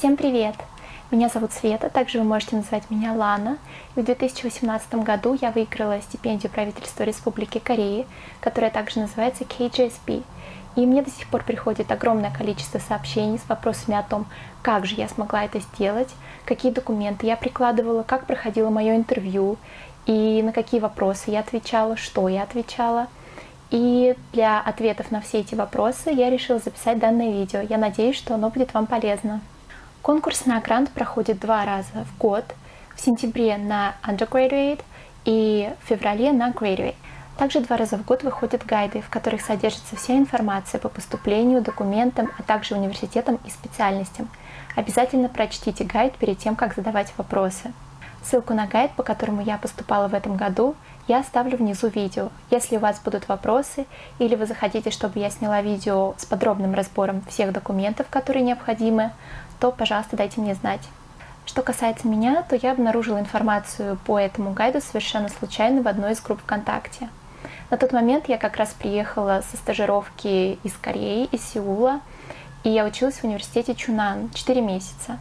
Всем привет! Меня зовут Света, также вы можете называть меня Лана. И в 2018 году я выиграла стипендию правительства Республики Кореи, которая также называется KJSP. И мне до сих пор приходит огромное количество сообщений с вопросами о том, как же я смогла это сделать, какие документы я прикладывала, как проходило мое интервью, и на какие вопросы я отвечала, что я отвечала. И для ответов на все эти вопросы я решила записать данное видео. Я надеюсь, что оно будет вам полезно. Конкурс на грант проходит 2 раза в год, в сентябре на undergraduate и в феврале на graduate. Также 2 раза в год выходят гайды, в которых содержится вся информация по поступлению, документам, а также университетам и специальностям. Обязательно прочтите гайд перед тем, как задавать вопросы. Ссылку на гайд, по которому я поступала в этом году, я оставлю внизу видео. Если у вас будут вопросы или вы захотите, чтобы я сняла видео с подробным разбором всех документов, которые необходимы, то, пожалуйста, дайте мне знать. Что касается меня, то я обнаружила информацию по этому гайду совершенно случайно в одной из групп ВКонтакте. На тот момент я как раз приехала со стажировки из Кореи, из Сеула, и я училась в университете Чунан 4 месяца.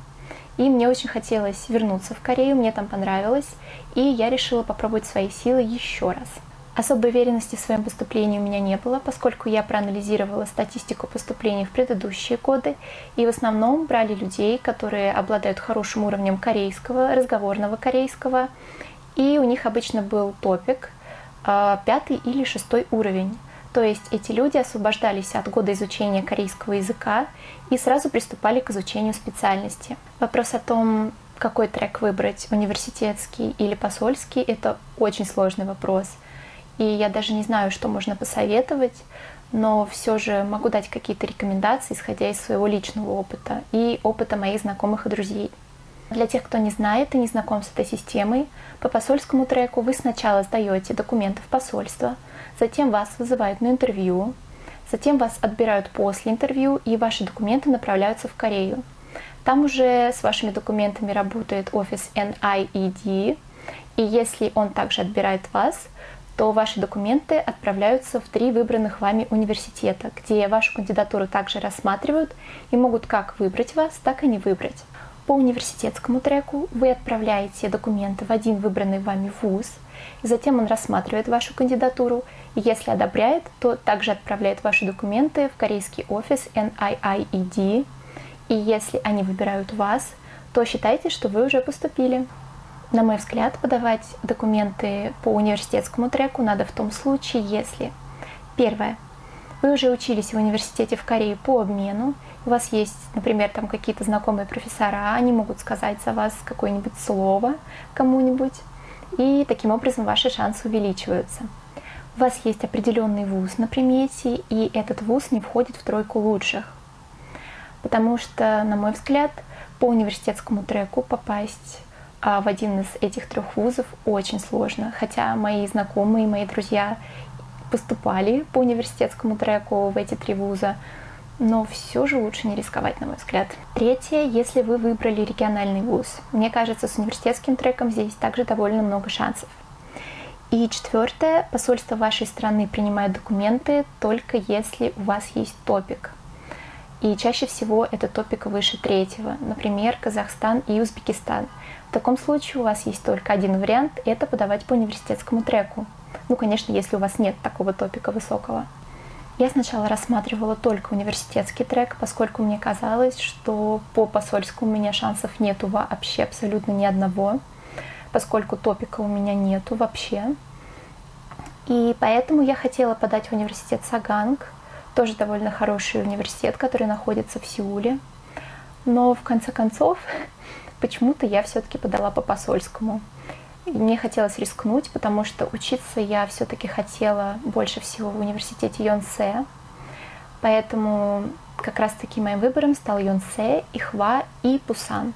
И мне очень хотелось вернуться в Корею, мне там понравилось, и я решила попробовать свои силы еще раз. Особой уверенности в своем поступлении у меня не было, поскольку я проанализировала статистику поступлений в предыдущие годы, и в основном брали людей, которые обладают хорошим уровнем корейского, разговорного корейского, и у них обычно был топик 5 или 6 уровень. То есть эти люди освобождались от года изучения корейского языка и сразу приступали к изучению специальности. Вопрос о том, какой трек выбрать, университетский или посольский, это очень сложный вопрос. И я даже не знаю, что можно посоветовать, но все же могу дать какие-то рекомендации, исходя из своего личного опыта и опыта моих знакомых и друзей. Для тех, кто не знает и не знаком с этой системой, по посольскому треку вы сначала сдаете документы в посольство, затем вас вызывают на интервью, затем вас отбирают после интервью, и ваши документы направляются в Корею. Там уже с вашими документами работает офис NIED, и если он также отбирает вас, то ваши документы отправляются в 3 выбранных вами университета, где вашу кандидатуру также рассматривают и могут как выбрать вас, так и не выбрать. По университетскому треку вы отправляете документы в один выбранный вами вуз, и затем он рассматривает вашу кандидатуру, и если одобряет, то также отправляет ваши документы в корейский офис NIED, и если они выбирают вас, то считайте, что вы уже поступили. На мой взгляд, подавать документы по университетскому треку надо в том случае, если: первое, вы уже учились в университете в Корее по обмену, у вас есть, например, там какие-то знакомые профессора, они могут сказать за вас какое-нибудь слово кому-нибудь, и таким образом ваши шансы увеличиваются. У вас есть определенный вуз на примете, и этот вуз не входит в 3 лучших. Потому что, на мой взгляд, по университетскому треку попасть в один из этих 3 вузов очень сложно. Хотя мои знакомые, мои друзья поступали по университетскому треку в эти 3 вуза, но все же лучше не рисковать, на мой взгляд. Третье, если вы выбрали региональный вуз. Мне кажется, с университетским треком здесь также довольно много шансов. И 4, посольство вашей страны принимает документы только если у вас есть топик. И чаще всего это топик выше 3, например, Казахстан и Узбекистан. В таком случае у вас есть только один вариант – это подавать по университетскому треку. Ну, конечно, если у вас нет такого топика высокого. Я сначала рассматривала только университетский трек, поскольку мне казалось, что по посольскому у меня шансов нету вообще абсолютно ни одного, поскольку топика у меня нету вообще. И поэтому я хотела подать в университет Саганг, тоже довольно хороший университет, который находится в Сеуле. Но в конце концов, почему-то я все-таки подала по посольскому. И мне хотелось рискнуть, потому что учиться я все-таки хотела больше всего в университете Йонсе. Поэтому как раз-таки моим выбором стал Йонсе, Ихва и Пусан.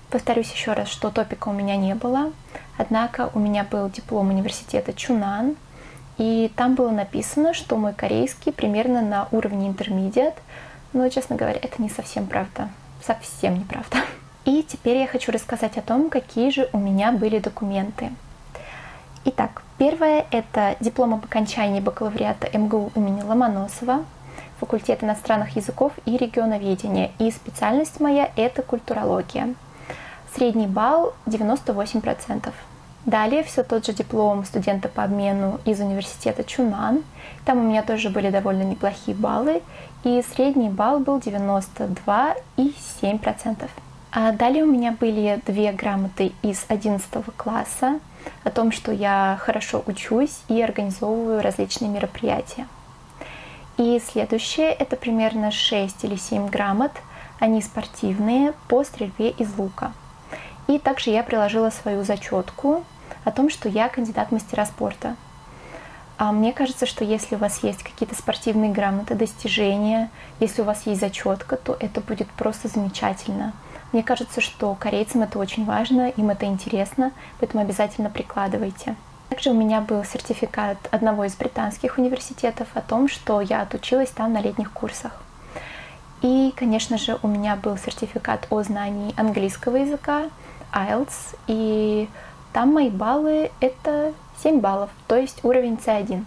Повторюсь еще раз, что топика у меня не было, однако у меня был диплом университета Чунан, и там было написано, что мой корейский примерно на уровне intermediate, но, честно говоря, это не совсем правда, совсем неправда. И теперь я хочу рассказать о том, какие же у меня были документы. Итак, первое – это диплом об окончании бакалавриата МГУ имени Ломоносова. факультет иностранных языков и регионоведения, и специальность моя – это культурология. Средний балл 98%. Далее все тот же диплом студента по обмену из университета Чунан. Там у меня тоже были довольно неплохие баллы, и средний балл был 92,7%. А далее у меня были 2 грамоты из 11 класса о том, что я хорошо учусь и организовываю различные мероприятия. И следующее – это примерно 6 или 7 грамот, они спортивные, по стрельбе из лука. И также я приложила свою зачетку о том, что я кандидат в мастера спорта. А мне кажется, что если у вас есть какие-то спортивные грамоты, достижения, если у вас есть зачетка, то это будет просто замечательно. Мне кажется, что корейцам это очень важно, им это интересно, поэтому обязательно прикладывайте. Также у меня был сертификат одного из британских университетов о том, что я отучилась там на летних курсах. И, конечно же, у меня был сертификат о знании английского языка, IELTS, и там мои баллы — это 7 баллов, то есть уровень C1.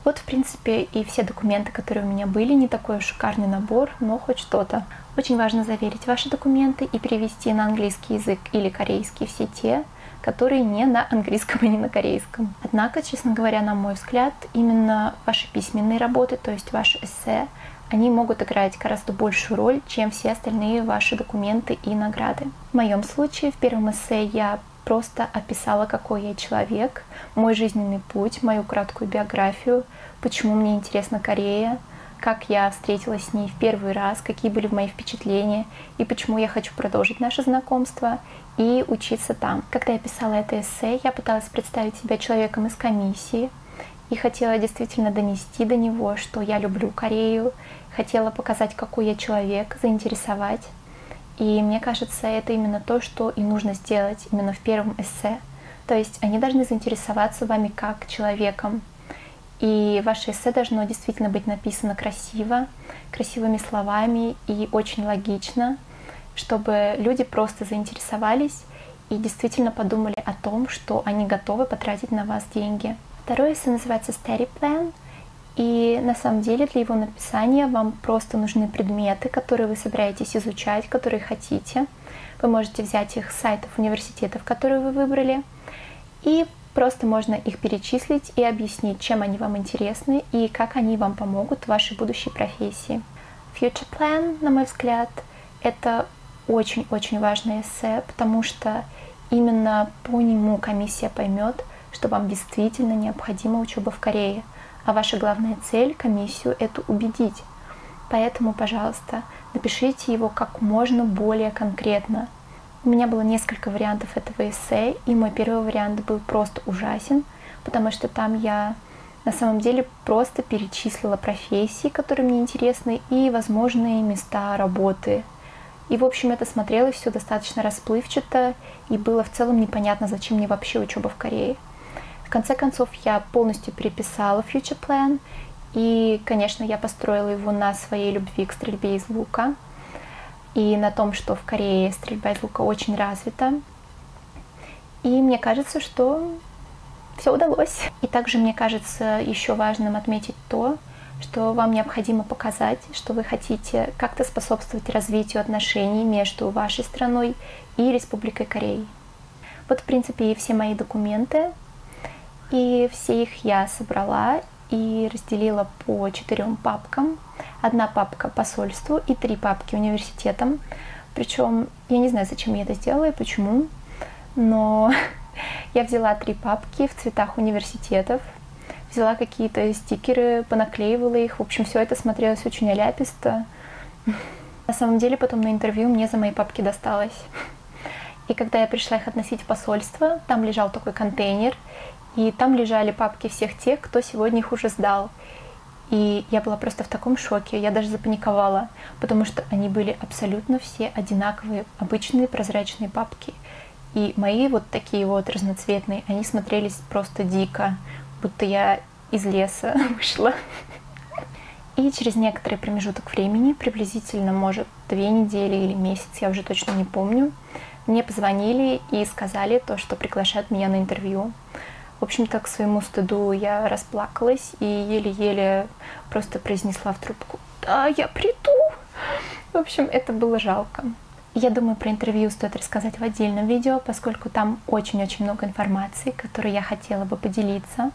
Вот, в принципе, и все документы, которые у меня были, не такой шикарный набор, но хоть что-то. Очень важно заверить ваши документы и перевести на английский язык или корейский все те, которые не на английском и не на корейском. Однако, честно говоря, на мой взгляд, именно ваши письменные работы, то есть ваши эссе, они могут играть гораздо большую роль, чем все остальные ваши документы и награды. В моем случае, в первом эссе я просто описала, какой я человек, мой жизненный путь, мою краткую биографию, почему мне интересна Корея, как я встретилась с ней в первый раз, какие были мои впечатления и почему я хочу продолжить наше знакомство и учиться там. Когда я писала это эссе, я пыталась представить себя человеком из комиссии и хотела действительно донести до него, что я люблю Корею, хотела показать, какой я человек, заинтересовать. И мне кажется, это именно то, что и нужно сделать именно в первом эссе. То есть они должны заинтересоваться вами как человеком. И ваше эссе должно действительно быть написано красиво, красивыми словами и очень логично, чтобы люди просто заинтересовались и действительно подумали о том, что они готовы потратить на вас деньги. Второе эссе называется Study Plan. И на самом деле для его написания вам просто нужны предметы, которые вы собираетесь изучать, которые хотите. Вы можете взять их с сайтов университетов, которые вы выбрали, и просто можно их перечислить и объяснить, чем они вам интересны и как они вам помогут в вашей будущей профессии. Future Plan, на мой взгляд, это очень-очень важное эссе, потому что именно по нему комиссия поймет, что вам действительно необходима учеба в Корее. А ваша главная цель — комиссию эту убедить. Поэтому, пожалуйста, напишите его как можно более конкретно. У меня было несколько вариантов этого эссе, и мой первый вариант был просто ужасен, потому что там я на самом деле просто перечислила профессии, которые мне интересны, и возможные места работы. И, в общем, это смотрелось все достаточно расплывчато, и было в целом непонятно, зачем мне вообще учеба в Корее. В конце концов, я полностью переписала Future Plan, и, конечно, я построила его на своей любви к стрельбе из лука и на том, что в Корее стрельба из лука очень развита. И мне кажется, что все удалось. И также мне кажется еще важным отметить то, что вам необходимо показать, что вы хотите как-то способствовать развитию отношений между вашей страной и Республикой Корея. Вот, в принципе, и все мои документы. И все их я собрала и разделила по 4 папкам. 1 папка посольству и 3 папки университетам. Причем я не знаю, зачем я это сделала и почему, но я взяла 3 папки в цветах университетов, взяла какие-то стикеры, понаклеивала их. В общем, все это смотрелось очень аляписто. На самом деле, потом на интервью мне за мои папки досталось. И когда я пришла их относить в посольство, там лежал такой контейнер, и там лежали папки всех тех, кто сегодня их уже сдал. И я была просто в таком шоке, я даже запаниковала, потому что они были абсолютно все одинаковые, обычные прозрачные папки. И мои вот такие вот разноцветные, они смотрелись просто дико, будто я из леса вышла. И через некоторый промежуток времени, приблизительно, может, 2 недели или месяц, я уже точно не помню, мне позвонили и сказали то, что приглашают меня на интервью. В общем-то, к своему стыду я расплакалась и еле-еле просто произнесла в трубку: «Да, я приду». В общем, это было жалко. Я думаю, про интервью стоит рассказать в отдельном видео, поскольку там очень-очень много информации, которой я хотела бы поделиться.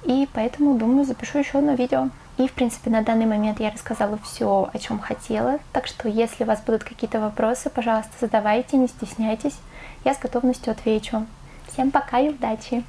И поэтому, думаю, запишу еще одно видео. И, в принципе, на данный момент я рассказала все, о чем хотела. Так что, если у вас будут какие-то вопросы, пожалуйста, задавайте, не стесняйтесь. Я с готовностью отвечу. Всем пока и удачи!